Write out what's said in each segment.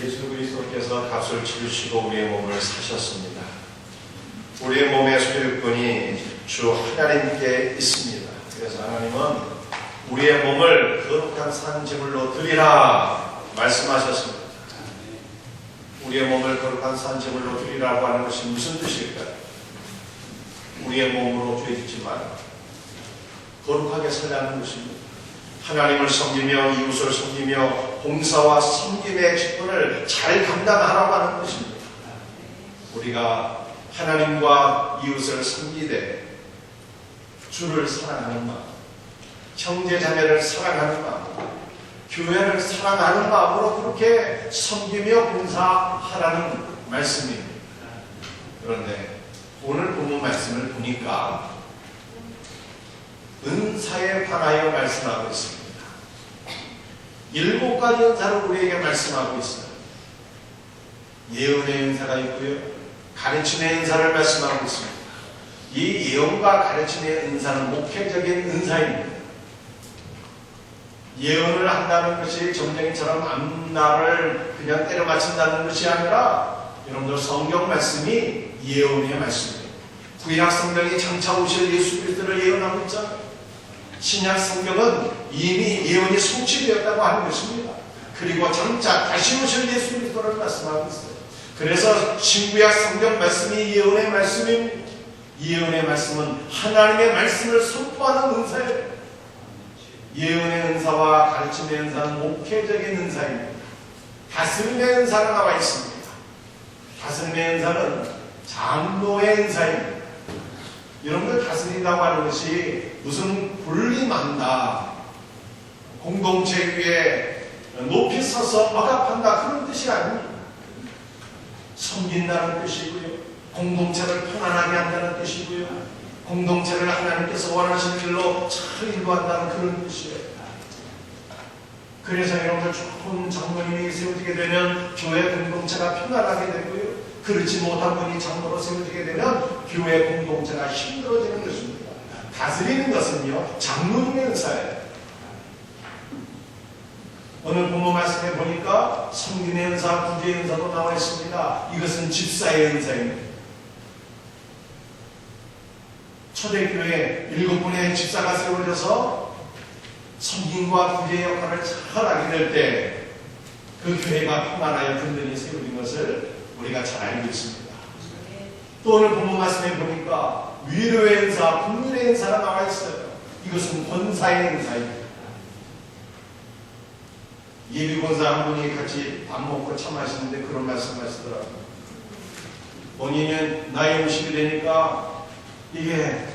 예수 그리스도께서 값을 치르시고 우리의 몸을 사셨습니다. 우리의 몸의 소유권이 주 하나님께 있습니다. 그래서 하나님은 우리의 몸을 거룩한 산 제물로 드리라 말씀하셨습니다. 우리의 몸을 거룩한 산 제물로 드리라고 하는 것이 무슨 뜻일까요? 우리의 몸으로 죄짓지 마라. 거룩하게 살라는 것입니다. 하나님을 섬기며 이웃을 섬기며 봉사와 섬김의 직분을 잘 감당하라고 하는 것입니다. 우리가 하나님과 이웃을 섬기되 주를 사랑하는 마음, 형제자매를 사랑하는 마음, 교회를 사랑하는 마음으로 그렇게 섬기며 봉사하라는 말씀입니다. 그런데 오늘 본문 말씀을 보니까 은사에 관하여 말씀하고 있습니다. 7가지 은사를 우리에게 말씀하고 있어요. 예언의 은사가 있고요, 가르침의 은사를 말씀하고 있습니다. 이 예언과 가르침의 은사는 목회적인 은사입니다. 예언을 한다는 것이 점쟁이처럼 앞날을 그냥 때려 맞춘다는 것이 아니라 여러분들 성경 말씀이 예언의 말씀입니다. 구약 성경이 장차 오실 예수 그리스도를 예언하고 있잖아요. 신약 성경은 이미 예언이 성취되었다고 하는 것입니다. 그리고 장차 다시 오실 예수 그리스도를 말씀하고 있어요. 그래서 신구약 성경 말씀이 예언의 말씀입니다. 예언의 말씀은 하나님의 말씀을 선포하는 은사예요. 예언의 은사와 가르침의 은사는 목회적인 은사입니다. 다스림의 은사가 나와 있습니다. 다스림의 은사는 장로의 은사입니다. 여러분들 다스린다고 하는 것이 무슨 군림한다, 공동체 위에 높이 서서 억압한다 그런 뜻이 아닙니다. 섬긴다는 뜻이고요, 공동체를 편안하게 한다는 뜻이고요, 공동체를 하나님께서 원하시는 길로 잘 인도한다는 그런 뜻이에요. 그래서 여러분들 좋은 장로님이 세워지게 되면 교회 공동체가 편안하게 되고요, 그렇지 못한 분이 장로로 세워지게 되면 교회 공동체가 힘들어지는 것입니다. 다스리는 것은요, 장로님의 은사예요. 오늘 본문 말씀에 보니까 섬김의 은사, 구제의 은사도 나와 있습니다. 이것은 집사의 은사입니다. 초대교회 7분의 집사가 세워져서 섬김과 구제의 역할을 잘하게 될 때 그 교회가 평안하여 든든히 세워진 것을 우리가 잘 알고 있습니다. 또 오늘 본문 말씀에 보니까 위로의 은사, 국민의 은사가 나와 있어요. 이것은 권사의 은사입니다. 예비권사 한 분이 같이 밥 먹고 차 마시는데 그런 말씀 하시더라고요. 본인은 나이 50이 되니까 이게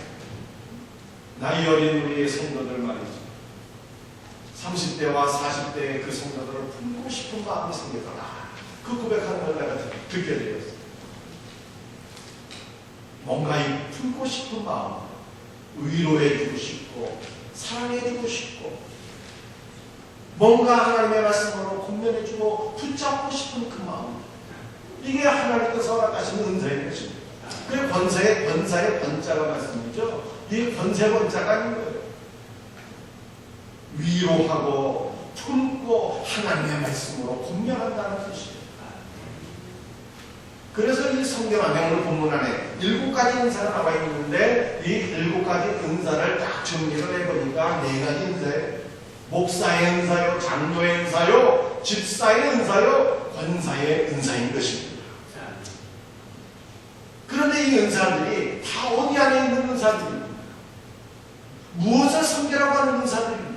나이 어린 우리의 성도들 말이죠. 30대와 40대의 그 성도들을 품고 싶은 마음이 생기더라. 그 고백하는 걸 내가 듣게 되었어요. 뭔가 이 품고 싶은 마음, 위로해주고 싶고 사랑해주고 싶고 뭔가 하나님의 말씀으로 공면해주고 붙잡고 싶은 그 마음, 이게 하나님께서 허락하시는 은사인 것입니다. 그 권사의 권자가 말씀이죠. 이 권사의 권자가 아닌 거예요. 위로하고 품고 하나님의 말씀으로 공면한다는 뜻이에요. 그래서 이 성경 안에 오늘 본문 안에 7가지 은사가 나와 있는데 이 7가지 은사를 딱 정리를 해보니까 4가지 은사예요. 목사의 은사요, 장로의 은사요, 집사의 은사요, 권사의 은사인 것입니다. 그런데 이 은사들이 다 어디 안에 있는 은사들입니다. 무엇을 섬기라고 하는 은사들입니다.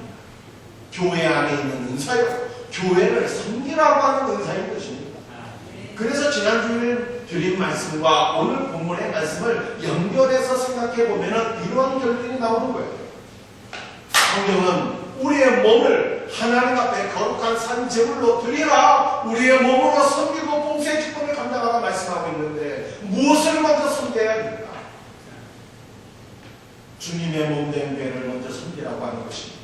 교회 안에 있는 은사요, 교회를 섬기라고 하는 은사인 것입니다. 그래서 지난주에 드린 말씀과 오늘 본문의 말씀을 연결해서 생각해 보면 이러한 결론이 나오는 거예요. 성경은 우리의 몸을 하나님 앞에 거룩한 산 제물로 드리라, 우리의 몸으로 섬기고 봉사의 직분을 감당하라 말씀하고 있는데 무엇을 먼저 섬겨야 됩니까? 주님의 몸된 교회를 먼저 섬기라고 하는 것입니다.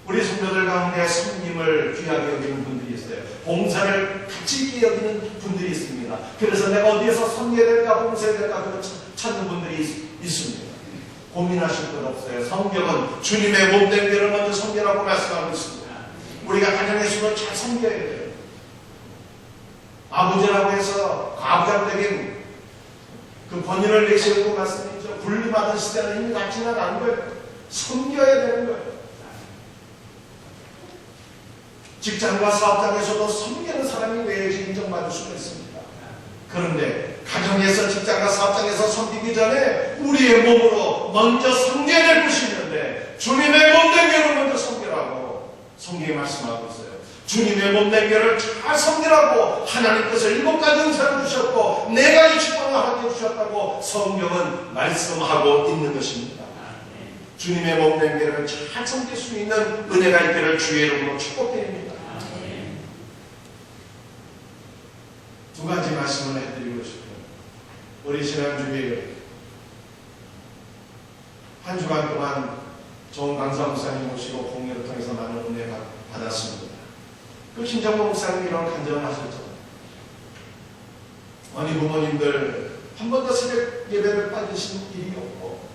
우리 성도들 가운데 섬김을 귀하게 여기는 분들이 있어요. 봉사를 가치있게 여기는 분들이 있습니다. 그래서 내가 어디에서 섬겨야 될까, 봉사해야 될까 그걸 찾는 분들이 있습니다. 고민하실 것 없어요. 성경은 주님의 몸된 교회를 먼저 섬기라고 말씀하고 있습니다. 우리가 가정에서도 잘 섬겨야 돼요. 아버지라고 해서 가부장적인 그 본인을 내세우고 말씀이죠. 분리받은 시대는 이미 다 지나간 거예요. 섬겨야 되는 거예요. 직장과 사업장에서도 섬기는 사람이 왜야지 인정받을 수가 있습니다. 그런데 가정에서 직장과 사업장에서 섬기기 전에 우리의 몸으로 먼저 섬겨야 될 것이 있는데 주님의 몸된 교를 먼저 섬기라고 성경이 말씀하고 있어요. 주님의 몸된 교를 잘 섬기라고 하나님께서 7가지 은사를 주셨고 4가지 축복을 하나님께 주셨다고 성경은 말씀하고 있는 것입니다. 주님의 몸된 교를 잘 섬길 수 있는 은혜가 있기를 주의 이름으로 축복드립니다. 2가지 말씀을 해드리고 싶어요. 우리 지난주에 한 주간 동안 좋은 강사 목사님 모시고 공연을 통해서 많은 은혜 받았습니다. 그 김정모 목사님 이런 간증을 하셨죠. 아니 부모님들 한 번도 새벽 예배를 받으신 일이 없고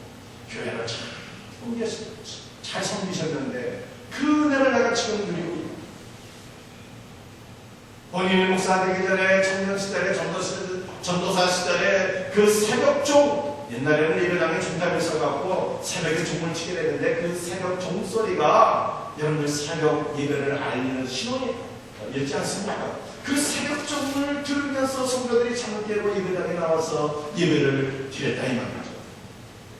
교회를 잘 섬기셨는데 그 은혜를 내가 지금 누리고 있다. 본인이 목사 되기 전에 청년 시절에 전도사 시절에 그 새벽종, 옛날에는 예배당에 종잡이 있어갖고 새벽에 종을 치게 되는데 그 새벽 종소리가 여러분들 새벽 예배를 알리는 신호였지 않습니까? 그 새벽 종을 들으면서 성도들이 잠을 깨고 예배당에 나와서 예배를 드렸다 이 말이죠.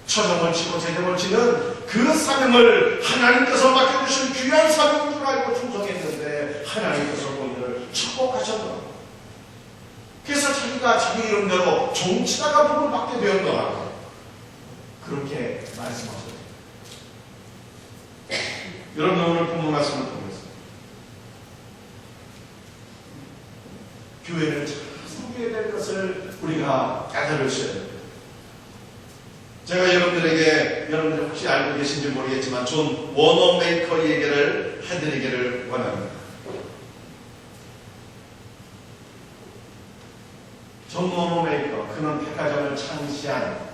초정을 치고 제정을 치는 그 사명을 하나님께서 맡겨주신 귀한 사명인 줄 알고 충성했는데 하나님께서 본인을 축복하셨다. 그래서 자기가 자기 이름대로 종치다가 복을 받게 되었다. 그렇게 말씀하셨죠. 여러분 오늘 본문 말씀을 통해서 교회를 잘 섬겨야 될 것을 우리가 깨달으셔야 됩니다. 제가 여러분들이 혹시 알고 계신지 모르겠지만 존 워너메이커 얘기를 해드리기를 원합니다. 존 워너메이커, 그는 백화점을 창시한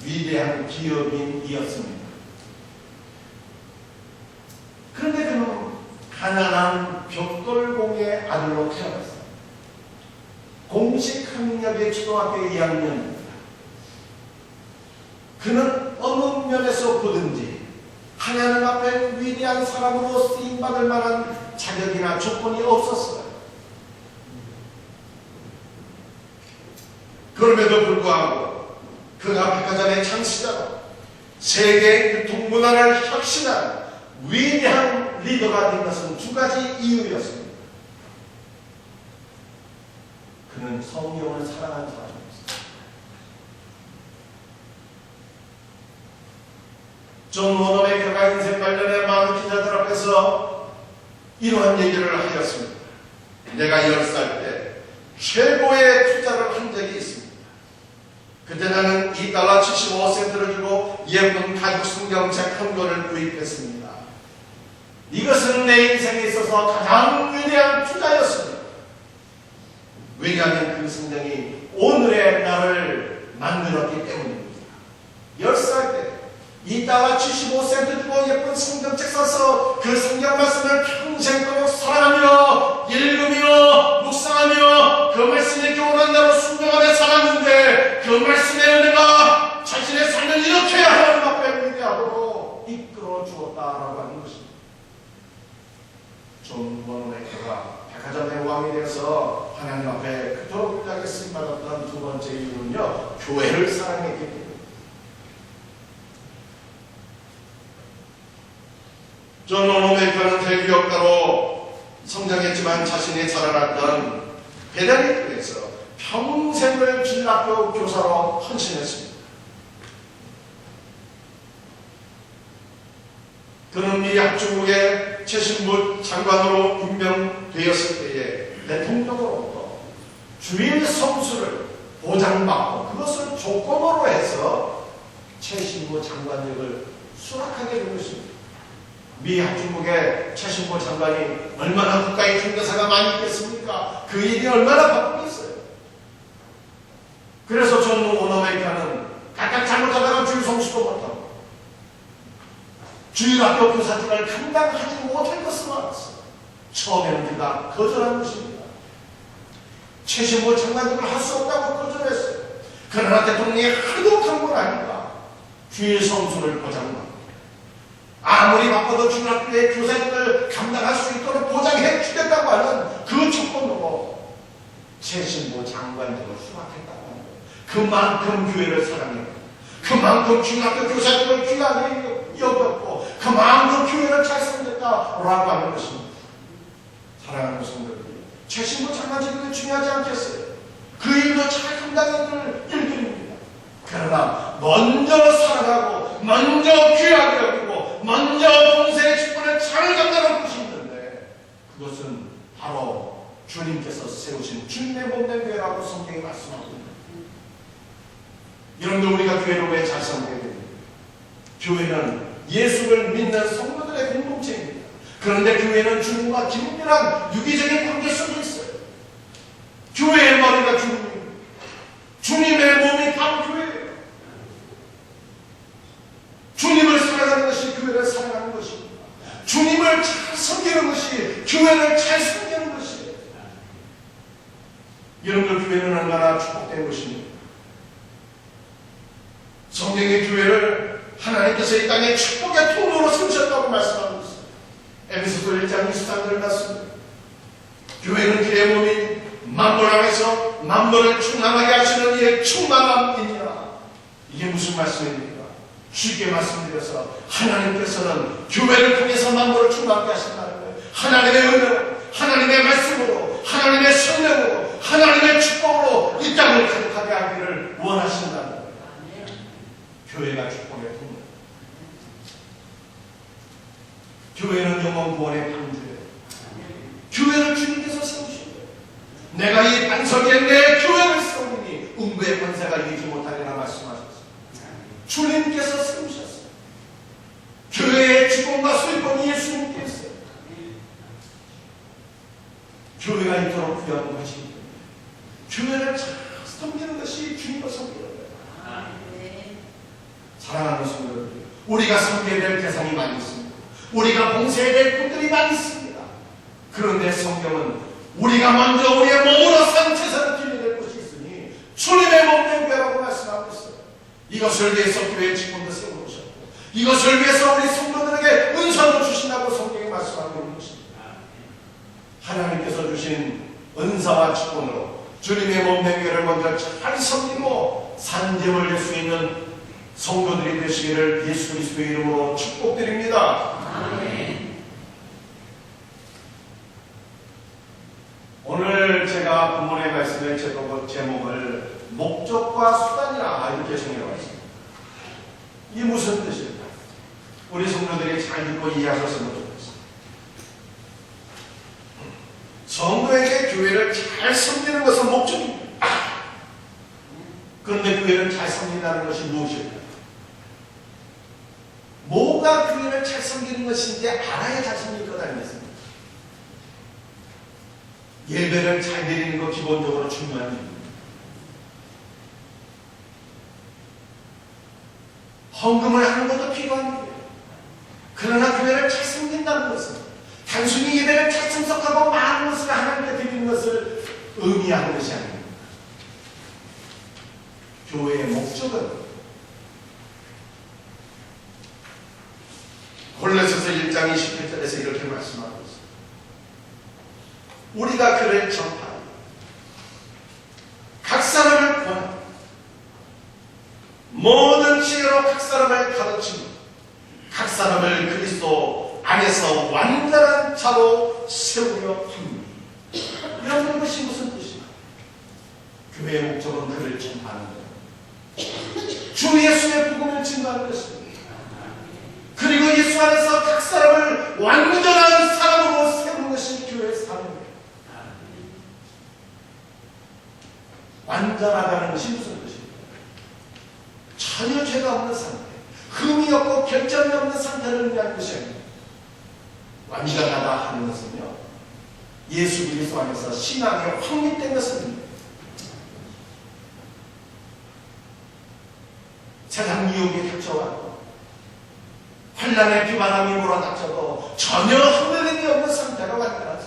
위대한 기업인이었습니다. 그런데 그는 가난한 벽돌공의 아들로 태어났습니다. 공식 학력의 초등학교 2학년입니다. 그는 어느 면에서 보든지 하나님 앞에 위대한 사람으로 쓰임받을 만한 자격이나 조건이 없었어요. 그럼에도 불구하고 그가 백화점의 창시자로 세계 유통문화를 혁신한 위대한 리더가 된 것은 2가지 이유였습니다. 그는 성경을 사랑한 사람이었습니다. 존 워너메이커가 인생 관련해 많은 기자들 앞에서 이러한 얘기를 하였습니다. 내가 10살 때 최고의 투자를 한 적이 있습니다. 그때 나는 $2.75를 주고 예쁜 가죽 성경책 한 권을 구입했습니다. 이것은 내 인생에 있어서 가장 위대한 투자였습니다. 왜냐하면 그 성경이 오늘의 나를 만들었기 때문입니다. 10살 때 $2.75 주고 예쁜 성경책 사서 그 성경 말씀을 평생도록 사랑하며 읽으며 묵상하며 그 말씀에 교훈한 대로 순종하며 살았는데 그 말씀의 은혜가 자신의 삶을 이렇게 하나님 앞에 위대하도록 이끌어 주었다라고 하는 것입니다. 존 워너메이커가 백화점의 왕이 되어서 하나님 앞에 그토록 귀하게 쓰임받았던 2번째 이유는요, 교회를 사랑했기 때문입니다. 존 워너메이커는 대기업가로 성장했지만 자신이 자라났던 베데리크에서 평생을 진학교 교사로 헌신했습니다. 그는 미 합중국의 최신부 장관으로 임명되었을 때에 대통령으로부터 주일 성수를 보장받고 그것을 조건으로 해서 최신부 장관직을 수락하게 된 것입니다. 미 합중국의 최신부 장관이 얼마나 국가의 중대사가 많이 있겠습니까? 그 일이 얼마나 바쁘겠어요. 그래서 존 워너메이커는 각각 잘못하다가 주일 성수도 못하고 주일학교 교사직을 감당하지 못할 것은 알았어. 처음에는 그가 거절한 것입니다. 최신부 장관직을 할 수 없다고 거절했어요. 그러나 대통령이 하도 강권하니까 주일 성수를 보장받고 아무리 바빠도 주일학교의 교사직을 감당할 수 있도록 보장해 주겠다고 하는 그 조건으로 최신부 장관직을 수락했다고 하는 거예요. 그만큼 교회를 사랑했고 그만큼 주일학교 교사직을 귀하게 여겼고 그만큼 교회를 잘 섬겼다라고 하는 것입니다. 사랑하는 성도들, 최신부 장관직이 중요하지 않겠어요? 그 일도 잘 감당해야 될 일들입니다. 그러나 먼저 사랑하고 먼저 귀하게 여기고 먼저 동생의 축복을 잘 감당할 것이 있는데 그것은 바로 주님께서 세우신 주님의 몸된 교회라고 성경이 말씀하고 있습니다. 여러분들, 우리가 교회를 왜 잘 섬겨야 됩니까? 교회는 예수를 믿는 성도들의 공동체입니다. 그런데 교회는 주님과 긴밀한 유기적인 관계 속에 있어요. 교회의 머리가 주님입니다. 주님의 몸이 바로 교회예요. 주님을 사랑하는 것이 교회를 사랑하는 것입니다. 주님을 잘 섬기는 것이 교회를 잘 섬기는 것이에요. 여러분들, 교회는 얼마나 축복된 것입니까? 성경의 교회를 하나님께서 이 땅에 축복의 통로로 세우셨다고 말씀하고 있습니다. 에베소서 1장 23절 말씀입니다. 교회는 그의 몸이 만물 안에서 만물을 충만하게 하시는 이의 충만함이니라. 이게 무슨 말씀입니까? 쉽게 말씀드려서 하나님께서는 교회를 통해서 만물을 충만하게 하신다는 거예요. 하나님의 은혜로, 하나님의 말씀으로, 하나님의 성령으로, 하나님의 축복으로 이 땅을 가득하게 하기를 원하신다는 거예요. 교회가 축복의 통로. 교회는 영원 구원의 방주예요. 교회를 주님께서 세우신 거예요. 내가 이 반석 위에 내 교회를 세우니 음부의 권세가 이기지 못하리라 말씀하셨어요. 주님께서 세우셨어요. 교회의 주권과 소유권이 예수님께서. 교회가 있도록 구하는 것이 교회를 잘 섬기는 것이 주님을 섬기는 거예요. 사랑하는 성도들, 우리가 섬겨야 될 대상이 많이 있습니다. 우리가 봉사해야 될 분들이 많이 있습니다. 그런데 성경은 우리가 먼저 우리의 몸으로 산 제사를 드려야 될 것이 있으니 주님의 몸된 교회라고 말씀하고 있어요. 이것을 위해서 교회의 직분도 세워놓으셨고 이것을 위해서 우리 성도들에게 은사를 주신다고 성경이 말씀하고 있는 것입니다. 하나님께서 주신 은사와 직분으로 주님의 몸된 교회를 먼저 잘 섬기고 산재물 될 수 있는 성도들이 되시기를 예수 그리스도의 이름으로 축복드립니다. 아멘. 오늘 제가 본문의 말씀의 제목을 목적과 수단이라 이렇게 정해봤습니다. 이게 무슨 뜻일까? 우리 성도들이 잘 듣고 이해하셨으면 좋겠습니다. 성도에게 교회를 잘 섬기는 것은 목적입니다. 그런데 교회를 잘 섬긴다는 것이 무엇일까? 뭐가 교회를 잘 섬기는 것인지 알아야 잘 섬길 것 아니겠습니까? 예배를 잘 드리는 것 기본적으로 중요한 일입니다. 헌금을 하는 것도 필요한 일이에요. 그러나 교회를 잘 섬긴다는 것은 단순히 예배를 잘 참석하고 많은 것을 하나님께 드리는 것을 의미하는 것이 아닙니다. 교회의 목적은 골로새서 1장 28절에서 이렇게 말씀하고 있습니다. 우리가 그를 전파하고 각 사람을 권하고 모든 지혜로 각 사람을 가르치고 각 사람을 그리스도 안에서 완전한 자로 세우려 합니다. 이런 것이 무슨 뜻입니까? 교회의 목적은 그를 전파하는 거예요. 주 예수의 복음을 증거하는 것입니다. 그리고 예수 안에서 각 사람을 완전한 사람으로 세우는 것이 교회의 사명입니다. 완전하다는 것이 무슨 뜻입니까? 전혀 죄가 없는 상태, 흠이 없고 결점이 없는 상태를 의미하는 것이 아닙니다. 완전하다 하는 것은요, 예수 그리스도 안에서 신앙이 확립된 것입니다. 세상 유혹이 닥쳐왔고 환난의 비바람이 몰아닥쳐도 전혀 흔들림이 없는 상태가 완전하다.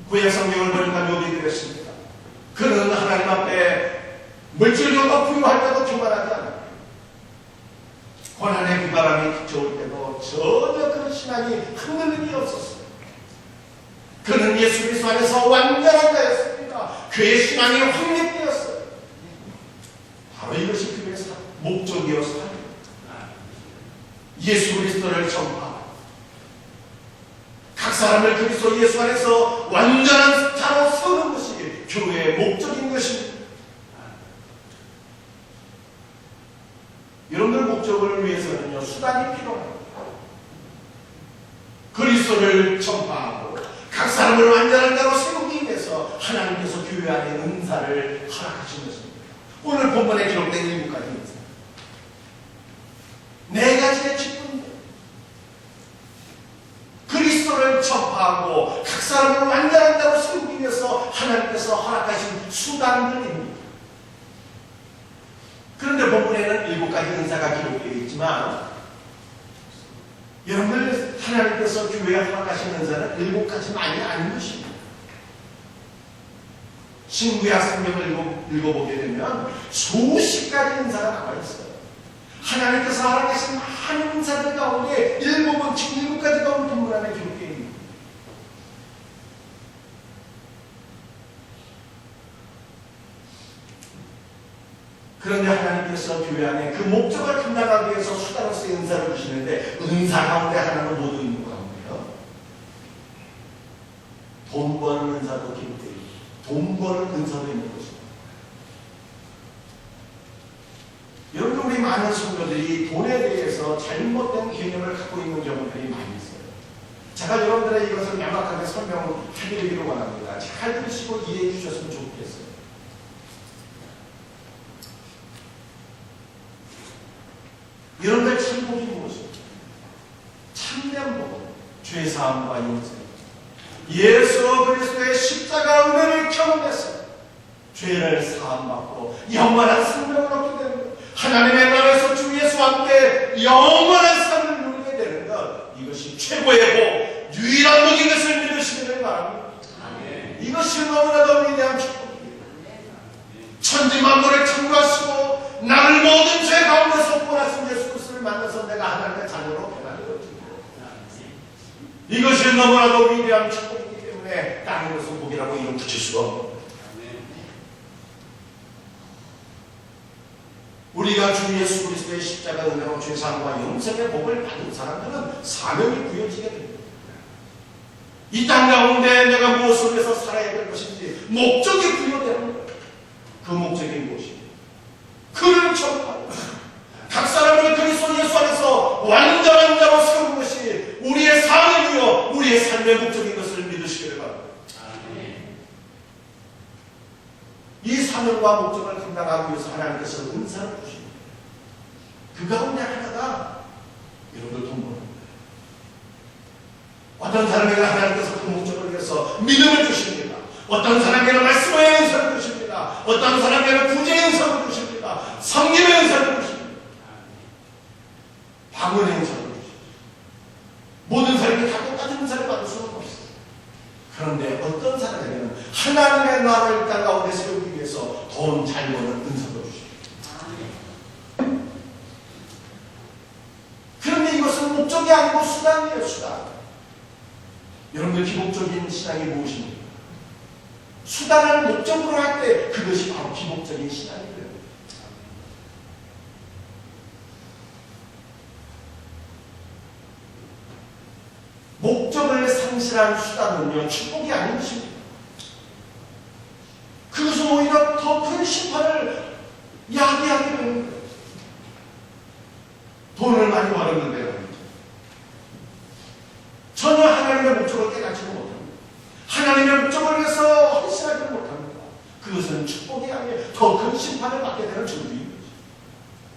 구약 성경을 보니까 욥이 그랬습니다. 그는 하나님 앞에 물질적으로 부유할 때도 교만하지 않았고 고난의 비바람이 닥쳐올 때도 전혀 그런 신앙이 흔들림이 없었어요. 그는 예수 그리스도 안에서 완전한 자였습니다. 그의 신앙이 확립되었어요. 바로 이것이 그의 목적이었어요. 예수 그리스도를 전파하고 각 사람을 그리스도 예수 안에서 완전한 자로 세우는 것이 교회의 목적인 것입니다. 여러분들 목적을 위해서는요, 수단이 필요합니다. 그리스도를 전파하고 각 사람을 완전한 자로 세우기 위해서 하나님께서 교회 안에 은사를 허락하신 것입니다. 오늘 본문에 기록된 7가지 은사. 4가지의 직분입니다. 그리스도를 전파하고 각 사람을 완전한 자로 세우기 위해서 하나님께서 허락하신 수단들입니다. 그런데 본문에는 7가지 은사가 기록되어 있지만 여러분들 하나님께서 교회에 허락하신 은사는 7가지만이 아닌 것입니다. 신구약 성경을 읽어보게 되면 수십 가지 은사가 나와 있어요. 하나님께서 허락하신 많은 은사들 가운데 7가지가 오늘 본문 안에 기록되어 있습니다. 그런데 하나님께서 교회 안에 그 목적을 감당하기 위해서 수단으로서의 은사를 주시는데 은사 가운데 하나는 모두 있는 가운데요. 돈 버는 은사도 기록되어 있고 돈 버는 은사도 있는 것입니다. 여러분 우리 많은 성도들이 돈에 대해서 잘못된 개념을 갖고 있는 경우들이 많이 있어요. 제가 여러분들의 이것을 명확하게 설명해드리기를 원합니다. 잘 들으시고 이해해 주셨으면 좋겠어요. 여러분들 천국이 무엇입니까? 참된 복, 죄사함과 용서. 예수 그리스도의 십자가 은혜를 경험해서 죄를 사함받고 영원한 생명을 얻게 되는 것, 하나님의 나라에서 주 예수와 함께 영원한 삶을 누리게 되는 것, 이것이 최고의 복, 유일한 복인 것을 믿으시기를 바랍니다. 이것이 너무나도 위대한 축복입니다. 천지 만물을 창조하시고 나를 모든 죄 가운데서 구원하신 예수 그리스도를 만나서 내가 하나님의 자녀로 변화되었습니다. 이것이 너무나도 위대한 축복이기 때문에 다른 것은 복이라고 이름 붙일 수가 없습니다. 우리가 주 예수 그리스도의 십자가 은혜로 죄사함과 영생의 복을 받은 사람들은 사명이 부여지게 됩니다. 이 땅 가운데 내가 무엇을 위해서 살아야 될 것인지 목적이 부여되는 거예요. 그 목적이 무엇입니까? 그를 전파하고 각 사람을 그리스도 예수 안에서 완전한 자로 세우는 것이 우리의 사명이요 우리의 삶의 목적인 것을 믿으시기를 바랍니다. 이 사명과 목적을 감당하기 위해서 하나님께서 은사를 주십니다. 그 가운데 하나가 여러분들 돈 버는 거예요. 어떤 사람에게 하나님께서 그 목적을 위해서 믿음을 주십니다. 어떤 사람에게는 말씀의 은사를 주십니다. 어떤 사람에게는 구제의 은사를 주십니다. 성김의 은사를 주십니다. 방언의 은사를 주십니다. 모든 사람이 다 똑같은 은사를 받을 수는 없어요. 그런데 어떤 사람에게는 하나님의 나라를 땅 가운데 세우기 위해서 돈 잘 버는 은사도 주십니다. 그런데 이것은 목적이 아니고 수단이에요. 수단. 여러분들 기복적인 신앙이 무엇입니까? 수단을 목적으로 할 때 그것이 바로 기복적인 신앙이에요. 목적을 상실한 수단은요 축복이 아닌 것입니다. 그것은 오히려 더 큰 심판을 야기하게 되는 거예요. 돈을 많이 벌었는데요 전혀 하나님의 목적을 깨닫지도 못합니다. 하나님의 목적을 위해서 헌신하지 못합니다. 그것은 축복이 아니에요. 더 큰 심판을 받게 되는 준비인 거죠.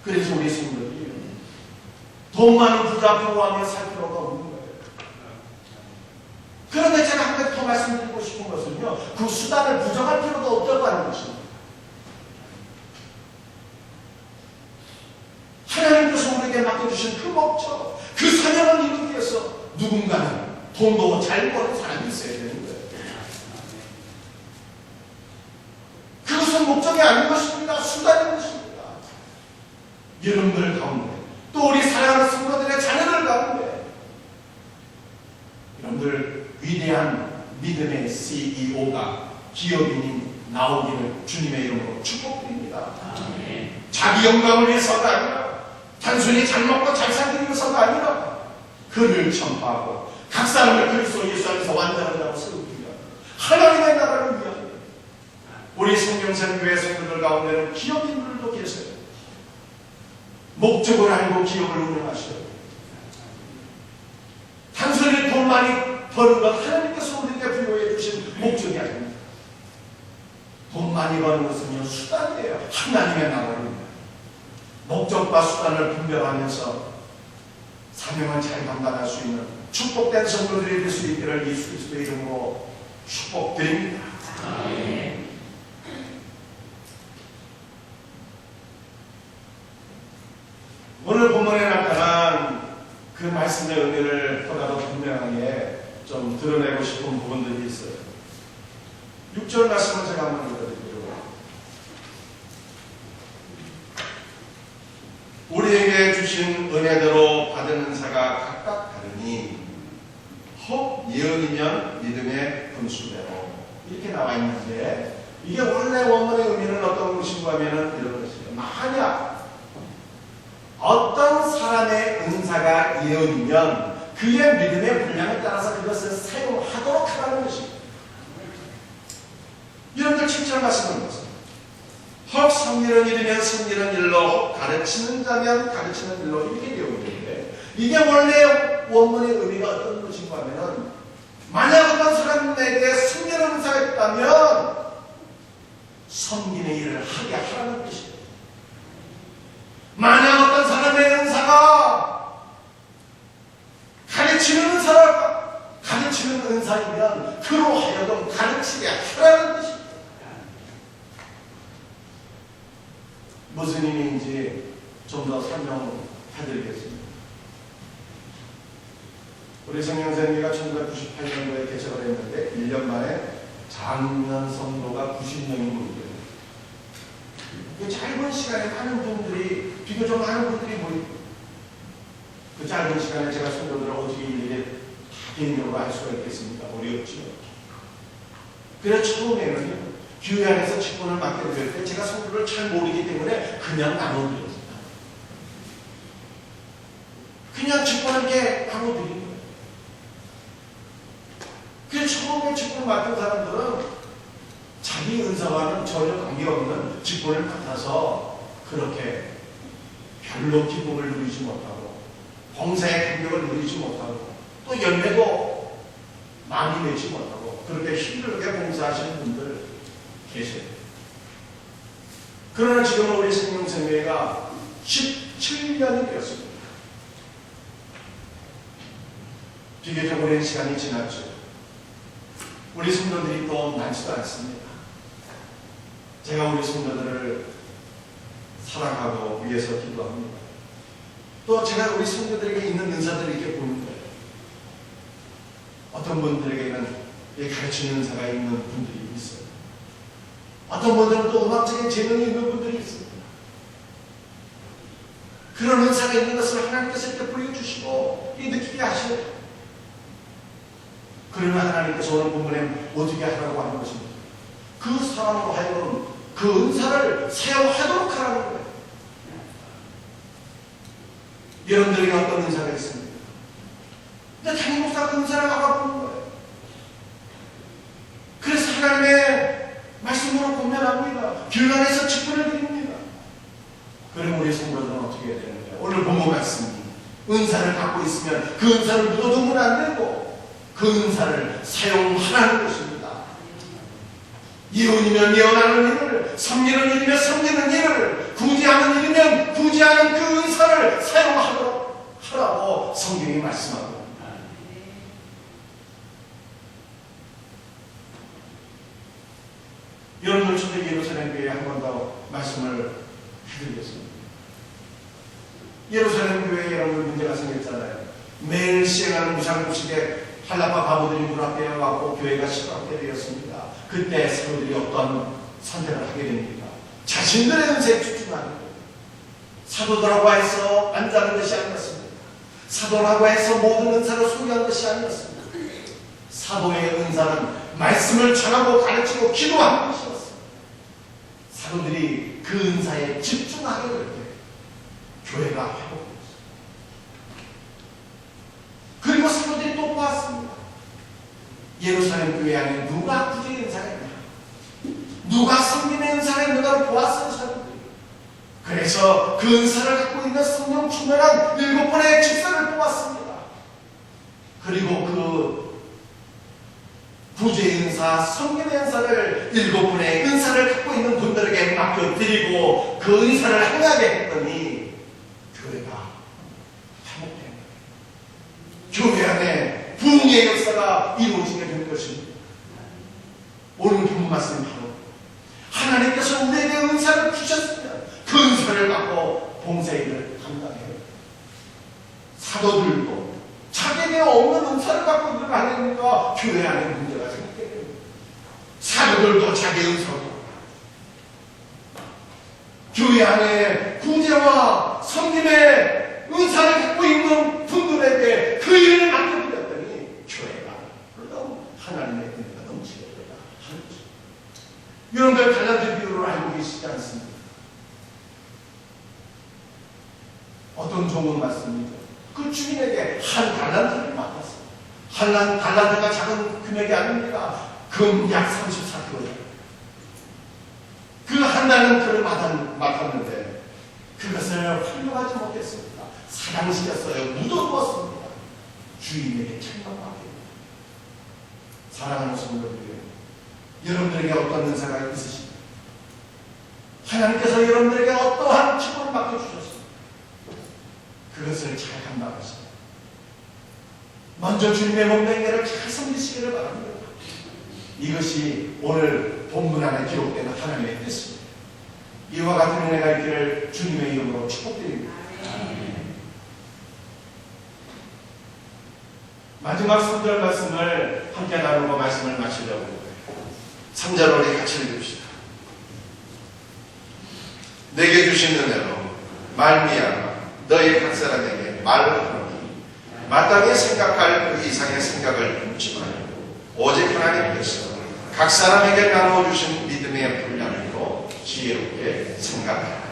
그래서 우리 성도들이 돈 많은 부자 부하며 살 필요가 없는 거예요. 그런데 제가 한 가지 더 말씀드리고 싶은 것은요 그 수단을 부정할 필요도 없다고 하는 것입니다. 하나님께서 목적, 그 사명을 이루기 위해서 누군가는 돈도 잘 버는 사람이 있어야 되는 거예요. 그것은 목적이 아닌 것입니다. 수단인 것입니다. 여러분들 가운데, 또 우리 사랑하는 성도들의 자녀들 가운데, 여러분들 위대한 믿음의 CEO가, 기업인이 나오기를 주님의 이름으로 축복드립니다. 자기 영광을 위해서가 아니라, 단순히 잘 먹고 잘 살기 위해서가 아니라, 그를 전파하고 각 사람을 그리스도 예수 안에서 완전하다고 세우기 위하여, 하나님의 나라를 위하여. 우리 성경선 교회 성도들 가운데는 기업인들도 계세요. 목적을 알고 기업을 운영하셔야 돼요. 단순히 돈 많이 버는 것, 하나님께서 우리에게 부여해 주신 목적이 아닙니다. 돈 많이 버는 것은요, 수단이에요. 하나님의 나라를 위하여. 목적과 수단을 분별하면서 사명을 잘 감당할 수 있는 축복된 성도들이 될 수 있기를 예수 그리스도의 이름으로 축복드립니다. 아멘. 오늘 본문에 나타난 그 말씀의 의미를 보다도 분명하게 좀 드러내고 싶은 부분들이 있어요. 6절 말씀을 제가 한번 읽어드릴게요. 우리에게 주신 은혜대로 받은 은사가 각각 다르니 혹 예언이면 믿음의 분수대로, 이렇게 나와 있는데, 이게 원래 원문의 의미는 어떤 것인가 하면은 이런 것이에요. 만약 어떤 사람의 은사가 예언이면 그의 믿음의 분량에 따라서 그것을 사용하도록 하라는 것입니다. 여러분들 7절 말씀을 보세요. 혹 성리는 일이면 성리는 일로, 혹 가르치는 자면 가르치는 일로, 이렇게 되어 있는데, 이게 원래 원문의 의미가 어떤 것인가 하면은, 만약 어떤 사람에게 성리는 은사가 있다면 섬기는 일을 하게 하라는 것입니다. 만약 어떤 사람의 은사가 가르치는 은사이면 그로 하여금 가르치게 하라는 것입니다. 무슨 의미인지 좀 더 설명해드리겠습니다. 우리 성령생회가 1998년도에 개척을 했는데 1년 만에 장년 성도가 90명이 모이고요. 그 짧은 시간에 많은 분들이, 비교적 많은 분들이 모이고, 그 짧은 시간에 제가 성도들을 어떻게 일일이 개인적으로 할 수가 있겠습니까? 어렵지요. 그래서 처음에는요, 교회 안에서 직분을 맡게 될 때 제가 성도를 잘 모르기 때문에 그냥 나눠드렸습니다. 그냥 직분을 이렇게 나눠드린 거예요. 그래서 처음에 직분을 맡은 사람들은 자기 은사와는 전혀 관계없는 직분을 맡아서 그렇게 별로 기쁨을 누리지 못하고, 봉사의 감격을 누리지 못하고, 또 열매도 많이 내지 못하고, 그렇게 힘들게 봉사하시는 분들 계세요. 그러나 지금은 우리 생명생회가 17년이 되었습니다. 비교적 오랜 시간이 지났죠. 우리 성도들이 또 많지도 않습니다. 제가 우리 성도들을 사랑하고 위해서 기도합니다. 또 제가 우리 성도들에게 있는 은사들을 이렇게 보는 거예요. 어떤 분들에게는 가르치는 은사가 있는 분들이 있어요. 어떤 분들은 또 음악적인 재능이 있는 분들이 있습니다. 그런 은사가 있는 것을 하나님께서 이렇게 보여주시고 느끼게 하셔요. 그러나 하나님께서 오늘 본문에 어떻게 하라고 하는 것입니다. 그 사람으로 하여금 그 은사를 사용하도록 하라는 거예요. 여러분들에게 어떤 은사가 있습니까? 근데 담임 목사가 그 은사를 알아보는 거예요. 그래서 하나님의 말씀으로 공면합니다. 교회 안에서 직분을 드립니다. 그럼 우리 성도들은 어떻게 해야 되는가? 오늘 본문 말씀이 은사를 갖고 있으면 그 은사를 묻어두면 안 되고 그 은사를 사용하라는 것입니다. 예언이면 예언하는 일을, 섬기는 일이면 섬기는 일을, 구제하는 일이면 구제하는 그 은사를 사용하도록 하라고 성경이 말씀하고 있습니다. 여러분들 초대기 예루살렘 교회에 한 번 더 말씀을 해드리겠습니다. 예루살렘 교회에 여러분 문제가 생겼잖아요. 매일 시행하는 무상급식에 한라파 가부들이 문 앞에 와서 교회가 시끄럽게 되었습니다. 그때 사도들이 어떤 선택을 하게 됩니까? 자신들의 은사에 집중하는 거예요. 사도들하고 해서 안다는 것이 아니었습니다. 사도라고 해서 모든 은사를 소유한 것이 아니었습니다. 사도의 은사는 말씀을 전하고 가르치고 기도하는 것이었습니다. 사도들이 그 은사에 집중하게 될 때 교회가 회복됐습니다. 그리고 사도들이 또 보았습니다. 예루살렘 교회 안에 누가 구제의 은사가 있나? 누가 성김의 은사가 있는가를 보았어요, 사도들이. 그래서 그 은사를 갖고 있는 성령 충만한 7분의 집사를 뽑았습니다. 그리고 그 구제의 은사, 성김의 은사를 7분의 은사를 갖고 있는 분들에게 맡겨드리고 그 은사를 행하게 했더니 교회가 회복된 거예요. 교회 안에 부흥의 역사가 이루어지게 된 것입니다. 오늘 본문 말씀은 바로 하나님께서 우리에게 은사를 주셨으면 그 은사를 갖고 봉사일을 감당해요. 사도들도 자기에게 없는 은사를 갖고 들어가니까 교회 안에 문제가 생기게 됩니다. 사도들도 자기 은사로 교회 안에 구제와 성김의 은사를 갖고 있는 분들에게 그 일을 맡겨드렸더니 교회가 물론 하나님의 은혜가 넘치게 되다 하는 거죠. 여러분들 달란트 비유를 알고 계시지 않습니까? 어떤 종은 맞습니다. 그 주인에게 한 달란트를 맡았어요. 한 달란트가 작은 금액이 아닙니다. 금 약 34kg. 그 한 달란트를 맡았는데 그것을 활용하지 못했습니다. 사랑시켰어요. 묻어두었습니다. 주인에게 책망받게 됩니다. 사랑하는 성도들이요, 여러분들에게 어떤 은사가 있으십니까? 하나님께서 여러분들에게 어떠한 직분을 맡겨주셨습니까? 그것을 잘 감당하십니다. 먼저 주님의 몸된 잘 섬기시기를 바랍니다. 이것이 오늘 본문 안에 기록되는 하나님의 뜻입니다. 이와 같은 은혜가 있기를 주님의 이름으로 축복드립니다. 마지막 3절 말씀을 함께 나누고 말씀을 마치려고 3절 우리 같이 읽읍시다. 내게 주신 은혜로 말미암아 너희 각 사람에게 말을 하노니 마땅히 생각할 그 이상의 생각을 품지 말고 오직 하나님께서 각 사람에게 나누어 주신 믿음의 분량으로 지혜롭게 생각하라.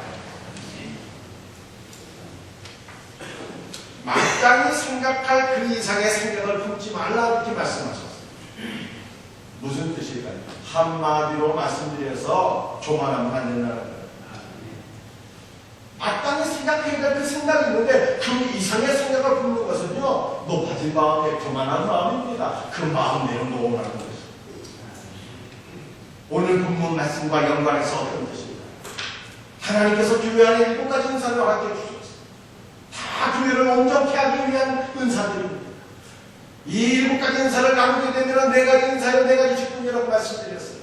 마땅히 생각할 그 이상의 생각을 품지 말라 이렇게 말씀하셨어요. 무슨 뜻일까요? 한마디로 말씀드려서 교만하면 안 된다는 거예요. 마땅히 생각해야 될 그 생각이 있는데 그 이상의 생각을 품는 것은요, 높아진 마음에 교만한 마음입니다. 그 마음대로 놓으라는 것이죠. 오늘 본문 말씀과 연관해서 어떤 뜻입니까? 하나님께서 교회 안에 7가지 은사를 허락해 주셨어요. 다 교회를 온전케 하기 위한 은사들입니다. 이 7가지 은사를 나누게 되면 4가지 은사요, 4가지 직분이라고 말씀드렸어요.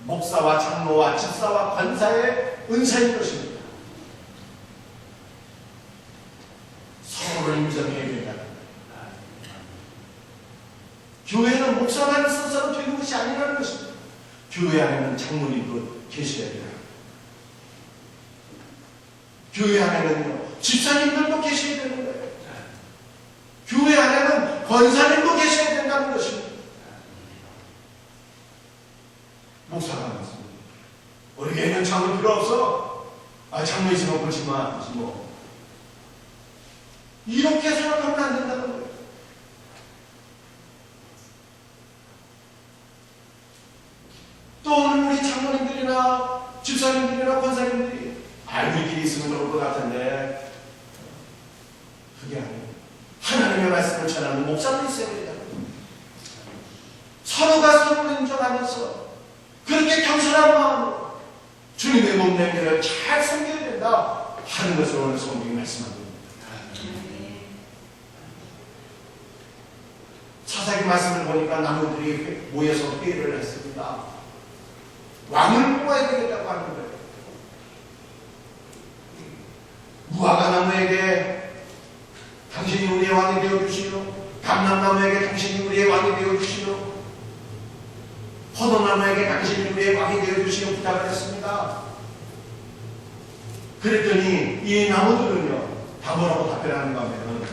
목사와 장로와 집사와 권사의 은사인 것입니다. 서로를 인정해야 된다는 거예요. 교회는 목사만 있어서는 되는 것이 아니라는 것입니다. 교회 안에는 장로님도 계셔야 돼요. 교회 안에는요, 집사님들도 계셔야 되는 거예요. 교회 안에는 권사님도 계셔야 된다는 것입니다. 목사가 많습니다. 우리 교회는 장로 필요 없어. 장로 있으면 그렇지 뭐. 이렇게 생각하면 안 된다는 거예요. 또 우리 장로님들이나 집사님들이나 권사님들이 우리끼리 있으면 좋을 것 같은데 그게 아니에요. 하나님의 말씀을 전하는 목사도 있어야 된다는 거예요. 서로가 서로를 인정하면서 그렇게 겸손한 마음으로 주님의 몸 냄새를 잘 섬겨야 된다 하는 것을 오늘 성경이 말씀합니다. 사사기 말씀을 보니까 나무들이 모여서 회의를 했습니다. 왕을 뽑아야 되겠다고 하는 거예요. 무화과 나무에게 감람나무에게 당신이 우리의 왕이 되어주시며 포도나무에게 당신이 우리의 왕이 되어주시며 부탁을 했습니다. 그랬더니 이 나무들은요, 다 뭐라고 답변하는가 하면,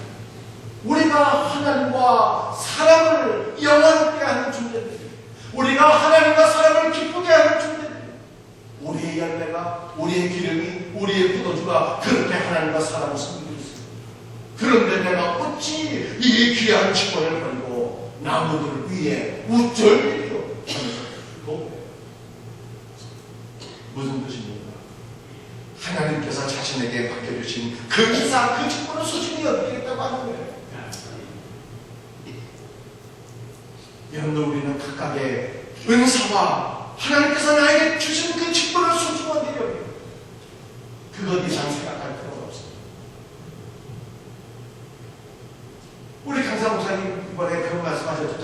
우리가 하나님과 사람을 영원하게 하는 존재들, 우리가 하나님과 사람을 기쁘게 하는 존재들, 우리의 열매가, 우리의 기름이, 우리의 포도주가 그렇게 하나님과 사람을 섬기고 있습니다. 그런데 내가 어찌 이 귀한 직분을 버리고 나무들 위에 우쭐대리요 하면서 무슨 뜻입니까? 하나님께서 자신에게 맡겨주신 그 기사, 그 직분을 소중히 여기겠다고 하는 거예요. 여러분들, 우리는 각각의 은사와 하나님께서 나에게 주신 그 직분을 소중하게 여겨요. 그것 이상 생각할 필요가 없습니다. 우리 강사 목사님 이번에 그런 말씀하셨죠.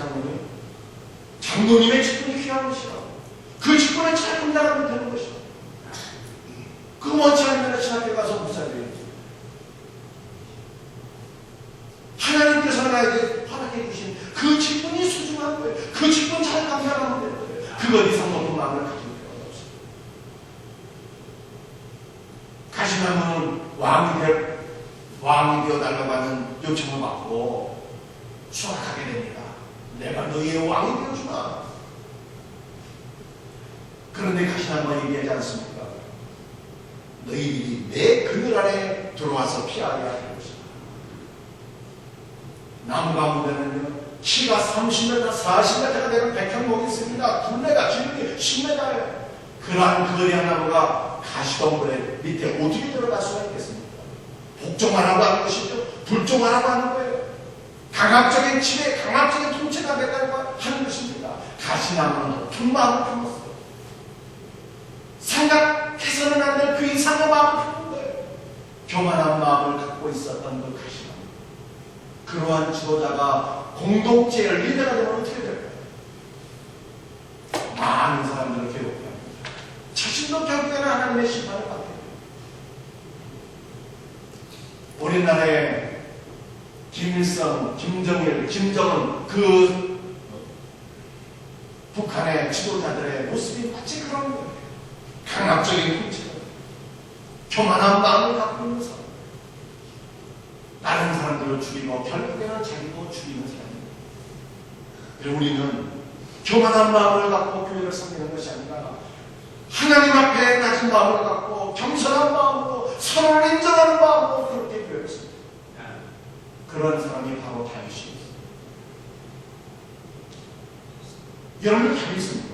장로님의 직분이 귀한 것이라고. 그 직분을 잘 감당하면 되는 것이다. 그 원치 않으면 신학교 가서 목사님, 하나님께서 나에게 허락해 주신 그 직분이 소중한 거예요. 그 직분 잘 감당하면 되는 거예요. 그것 이상 높은 마음을 가질 필요가 없습니다. 가시나무는 왕이 되어달라고 하는 요청을 받고 수락하게 됩니다. 내가 너희의 왕이 되어주마. 그런데 가시나무가 얘기하지 않습니까? 너희들이 내 그늘 안에 들어와서 피하게 할 것이다. 나무 가운데는요, 키가 30m, 40m가 되는 백향목이 있습니다. 둘레가 길이 10m예요. 그러한 거대한 나무가 가시덤불에 밑에 어떻게 들어갈 수가 있겠습니까? 복종하라고 하는 것이죠. 불종하라고 하는 거예요. 강압적인 치매, 강압적인 통치가 됐다고 하는 것입니다. 가시나무는 높은 마음을 품었어요. 생각해서는 안 될 그 이상의 마음을 품은 거예요. 교만한 마음을 갖고 있었던 그 가시나무. 그러한 지도자가 공동체의 리더가 되면 어떻게 될까요? 많은 사람들을 괴롭게 합니다. 자신도 결국에는 하나님의 심판을 받게 됩니다. 우리나라의 김일성, 김정일, 김정은 그 북한의 지도자들의 모습이 마치 그런 거예요. 강압적인 통치가, 교만한 마음을 갖고 있는 사람, 다른 사람들을 죽이고 결국에는 자기도 죽이는 사람입니다. 그리고 우리는 교만한 마음을 갖고 교회를 섬기는 것이 아니라 하나님 앞에 낮은 마음을 갖고 겸손한 마음으로 서로를 인정하는 마음으로 그렇게 교회를 섬깁니다. 그런 사람이 바로 다윗입니다. 여러분, 다윗은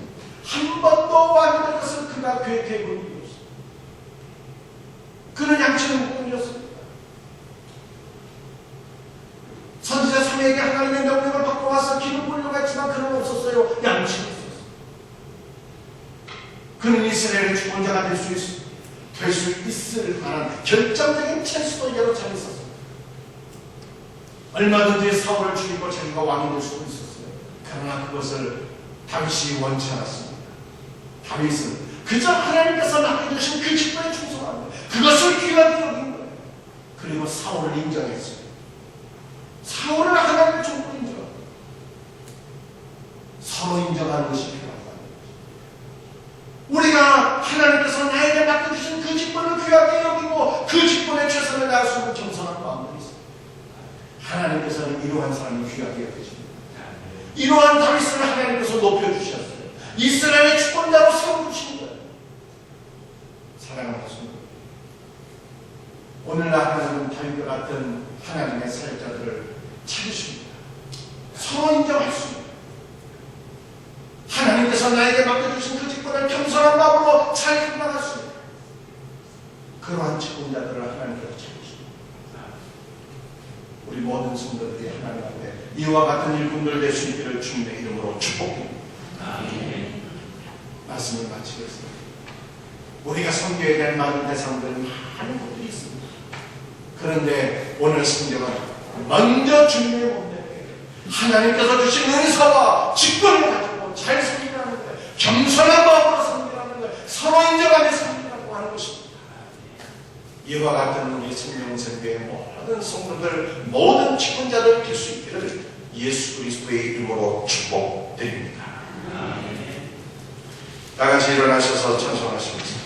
한 번도 왕이 될 것을 그가 계획해 본 일이 없습니다. 그는 양치는 목동이었습니다. 선지자 사무엘에게 하나님의 명령을 받고 와서 기름 부으려고 했지만 그는 없었어요. 양치는 있었어요. 그는 이스라엘의 주권자가 될 수 있을 만한 결정적인 찬스도 여러 차례 있었어요. 얼마든지 사울을 죽이고 자기가 왕이 될 수도 있었어요. 그러나 그것을 다윗이 원치 않았습니다. 다윗은 그저 하나님께서 맡겨주신 그 직분에 충성한 거예요. 그것을 귀하게 여긴 거예요. 그리고 사울을 인정했어요. 사울을 하나님의 종으로 인정합니다. 서로 인정하는 것이 필요하다. 우리가 하나님께서 나에게 맡겨주신 그 직분을 귀하게 여기고 그 직분에 최선을 다할 수 있는 겸손한 마음들이 있습니다. 하나님께서는 이러한 사람이 귀하게 여기십니다. 이러한 다윗을 하나님께서 높여주셨어요. 이스라엘의 주권자로 세워주신 거예요. 사랑하는 성도, 오늘날 하나님은 다윗과 같은 하나님의 사역자들을 찾으십니다. 서로 인정할 수 있는, 하나님께서 나에게 맡겨주신 그 직분을 겸손한 마음으로 잘 감당할 수 있는 그러한 직분자들을 하나님께서 찾으십니다. 우리 모든 성도들이 하나님 앞에 이와 같은 일꾼들 될 수 있기를 주님의 이름으로 축복합니다. 말씀을 마치겠습니다. 우리가 섬겨야 될 많은 대상들은 많은 것들이 있습니다. 그런데 오늘 성경은 먼저 주님의 몸되게 하나님께서 주신 은사와 직분을 가지고 잘 섬기라는 거예요. 겸손한 마음으로 섬기라는 거예요. 서로 인정하며 섬기라고 하는 것입니다. 이와 같은 우리 생명세계의 모든 성도들, 모든 직분자들 될 수 있기를 예수 그리스도의 이름으로 축복드립니다. 다 같이 일어나셔서 찬송하시겠습니다.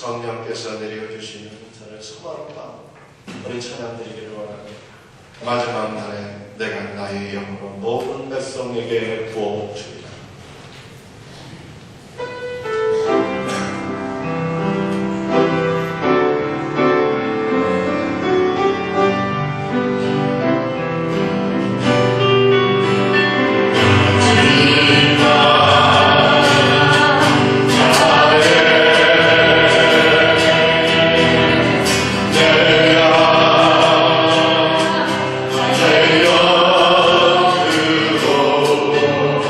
성령께서 내려주시는 은사를 소망과 우리 찬양 드리기를 원하며 마지막 날에 내가 나의 영으로 모든 백성에게 부어주리라. 내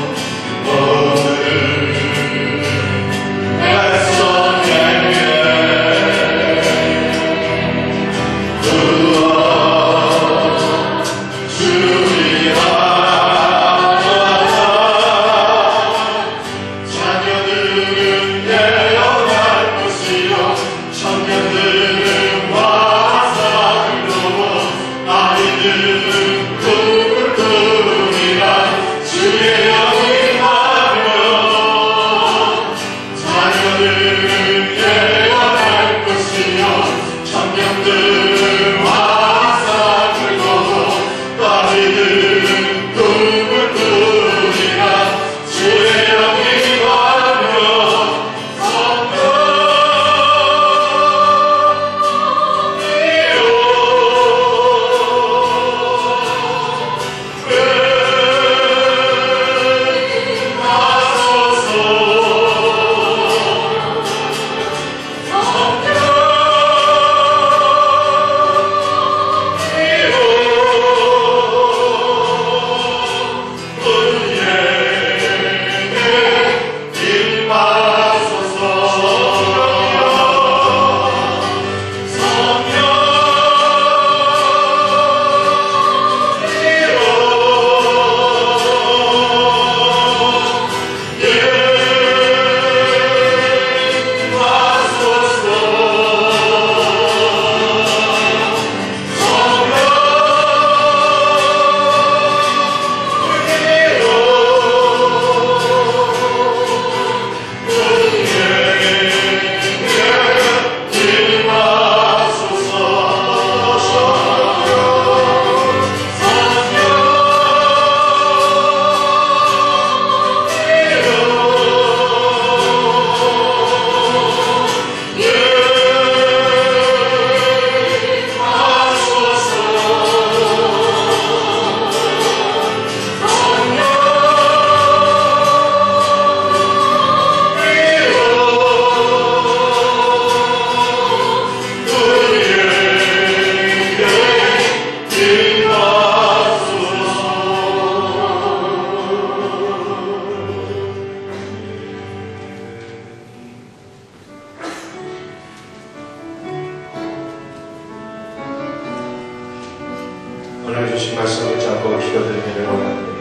주신 말씀을 잡고 기도드리기를 원합니다.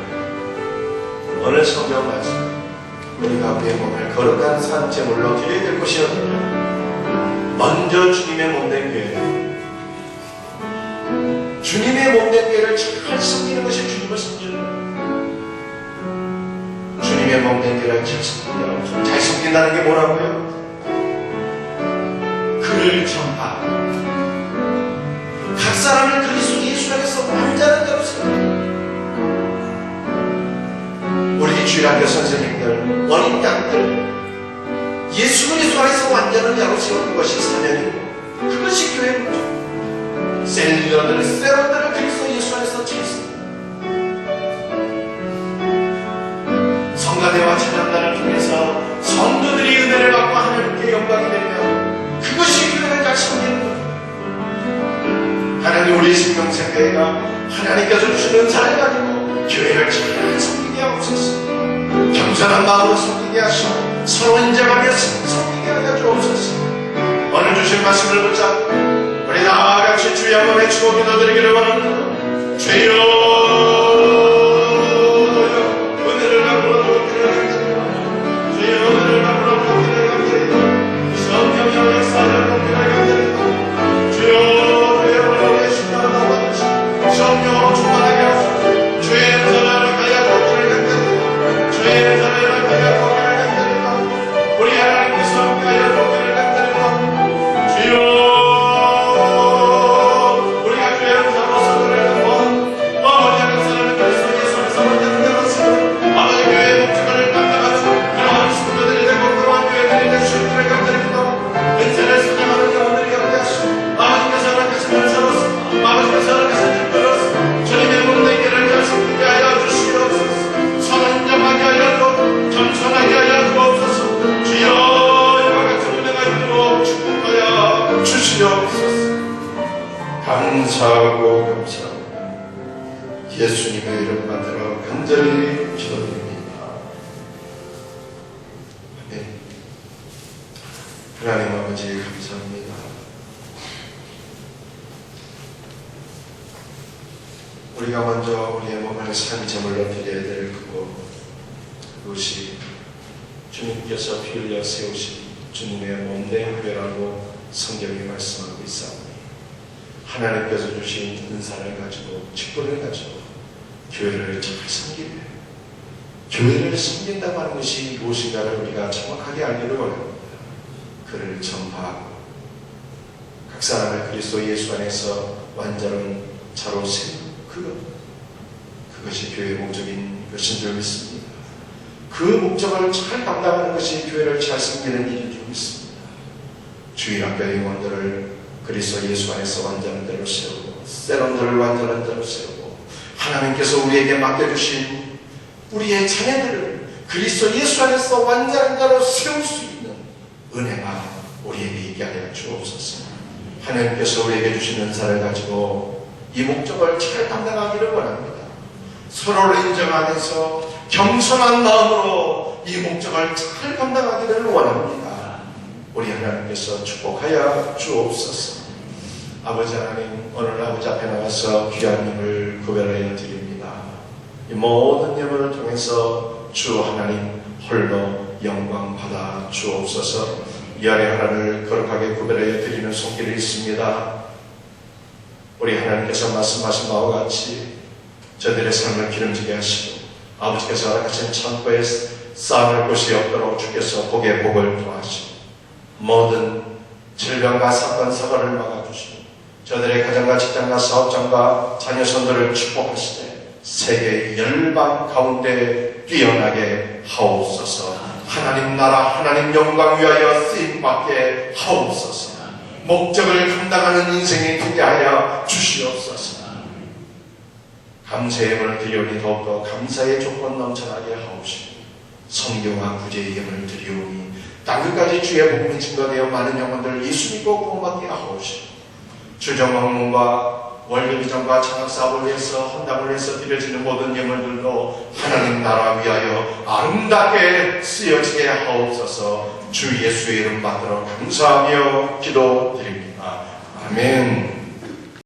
오늘 성경 말씀, 우리가 우리의 몸을 거룩한 산 제물로 드려야 될 것이 어디냐? 먼저 주님의 몸된 교회, 주님의 몸된 교회를 잘 섬기는 것이 주님을 섬기는 거예요. 주님의 몸된 교회를 잘 섬기려고. 잘 섬긴다는 게 뭐라고요? 그를 전파하고 각 사람을 그리스도 예수 안에서 완전한 자로 세우고, 우리 주일학교 선생님들, 어린 양들 예수 그리스도 안에서 완전한 자로 세우는 것이 사명이고, 그것이 교회인 거죠. 셀리더들, 세런들을 그리스도 예수 안에서 채습니다. 성가대와 찬양단을 통해서 성도들이 은혜를 받고 하나님께 영광이 되며, 그것이 교회를 잘 섬기는 거죠. 하나님, 우리 생명생교회가 하나님께서 주신 은사를 가지고 교회를 잘 섬기게 하옵소서. 겸손한 마음으로 섬기게 하시고 서로 인정하며 섬기게 하여 주옵소서. 오늘 주신 말씀을 붙잡고 우리 다같이 주의 한번 외치고 기도드리기를 원합니다. 주여, 은혜를 베풀어 주옵소서. 주여, 은혜를 베풀어 주옵소서. 성령의 역사를 공개하여 주여, 성령으로 충만하게 하소서. 주의 은사를 가야 복들을 주의 은사를 가야 복들을 간다니까. 우리 하나님께서 함께하여 복들을 간다니까. 주여, 우리가 주의 은사로 서로를 한번 어머니 역사를 그리스도 예수 안에서 완전한 자로 세우고 아버지 교회의 목적을 감당하는 그러한 성도들이 되고 그러한 교회들이 될 수 있기를 간다니까. 은사를 사랑하는 영혼들이 함께 하시고 아버지께서 하나님께서 은사로서 아버지께서 하나님께서 주님의 몸된 길을 잘 섬기게 하여 주시옵소서. 선언정하게 하여 겸손하게 하여 주옵소서. 주여, 이와 같은 은혜가 있도록 축복하여 주시옵소서. 감사하고 감사합니다. 예수님의 이름 받들어 간절히 기도드립니다. 아멘. 하나님 아버지 감사합니다. 우리가 먼저 우리의 몸을 산 제물로 드려야 될 그것이 주님께서 피 흘려 세우신 주님의 몸된 교회라고 성경이 말씀하고 있사오니, 하나님께서 주신 은사를 가지고 직분을 가지고 교회를 잘 섬기며, 교회를 섬긴다고 하는 것이 무엇인가를 우리가 정확하게 알기를 원합니다. 그를 전파하고 각 사람을 그리스도 예수 안에서 완전한 자로 세우고, 그것이 교회의 목적인 것인 줄 믿습니다. 그 목적을 잘 감당하는 것이 교회를 잘 섬기는 일인 줄 믿습니다. 주일학교 영혼들을 그리스도 예수 안에서 완전한 대로 세우고, 세런들을 완전한 대로 세우고, 하나님께서 우리에게 맡겨주신 우리의 자녀들을 그리스도 예수 안에서 완전한 자로 세울 수 있는 은혜가 우리에게 있게 하여 주옵소서. 하나님께서 우리에게 주신 은사를 가지고 이 목적을 잘 감당하기를 원합니다. 서로를 인정하면서 겸손한 마음으로 이 목적을 잘 감당하기를 원합니다. 우리 하나님께서 축복하여 주옵소서. 아버지 하나님, 오늘 아버지 앞에 나와서 귀한 힘을 구별하여 드립니다. 이 모든 예물을 통해서 주 하나님 홀로 영광 받아 주옵소서. 열의 하나를 거룩하게 구별하여 드리는 손길이 있습니다. 우리 하나님께서 말씀하신 바와 같이 저들의 삶을 기름지게 하시고, 아버지께서 허락하신 창고에 쌓아놓을 곳이 없도록 주께서 복의 복을 더하시고, 모든 질병과 사건 사고를 막아주시고, 저들의 가정과 직장과 사업장과 자녀손들을 축복하시되 세계 열방 가운데 뛰어나게 하옵소서. 하나님 나라 하나님 영광 위하여 쓰임받게 하옵소서. 목적을 감당하는 인생이 되게 하여 주시옵소서. 감사의 예물을 드리오니 더욱더 감사의 조건 넘쳐나게 하옵시고, 성경과 구제의 예물을 드리오니 땅끝까지 주의 복음이 증거되어 많은 영혼들 예수 믿고 구원받게 하옵시고, 주정왕문과 월급이전과 창학사업을 위해서 헌담을 위해서 드려지는 모든 예물들도 하나님 나라 위하여 아름답게 쓰여지게 하옵소서. 주 예수의 이름 받들어 감사하며 기도드립니다. 아멘.